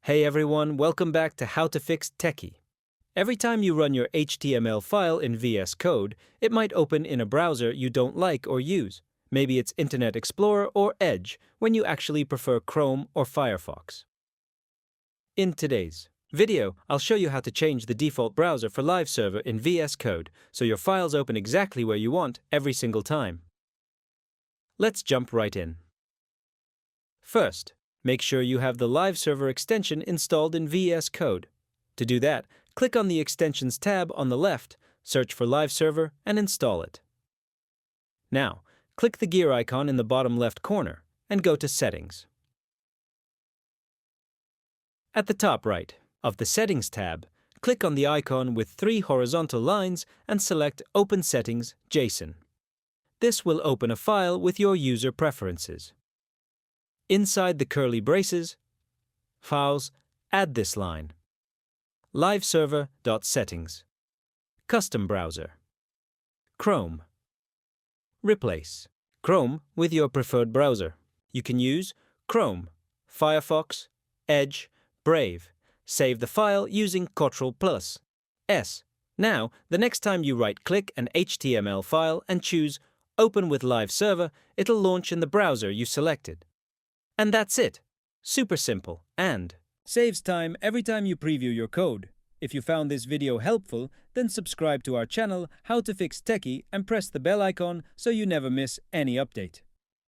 Hey everyone, welcome back to How to Fix Techie. Every time you run your HTML file in VS Code, it might open in a browser you don't like or use. Maybe it's Internet Explorer or Edge, when you actually prefer Chrome or Firefox. In today's video, I'll show you how to change the default browser for Live Server in VS Code so your files open exactly where you want every single time. Let's jump right in. First, make sure you have the Live Server extension installed in VS Code. To do that, click on the Extensions tab on the left, search for Live Server, and install it. Now, click the gear icon in the bottom left corner and go to Settings. At the top right of the Settings tab, click on the icon with 3 horizontal lines and select Open Settings JSON. This will open a file with your user preferences. Inside the curly braces, files, add this line: liveserver.settings, custom browser, Chrome. Replace Chrome with your preferred browser. You can use Chrome, Firefox, Edge, Brave. Save the file using Ctrl+S. Now, the next time you right-click an HTML file and choose Open with Live Server, it'll launch in the browser you selected. And that's it. Super simple and saves time every time you preview your code. If you found this video helpful, then subscribe to our channel How to Fix Techie and press the bell icon so you never miss any update.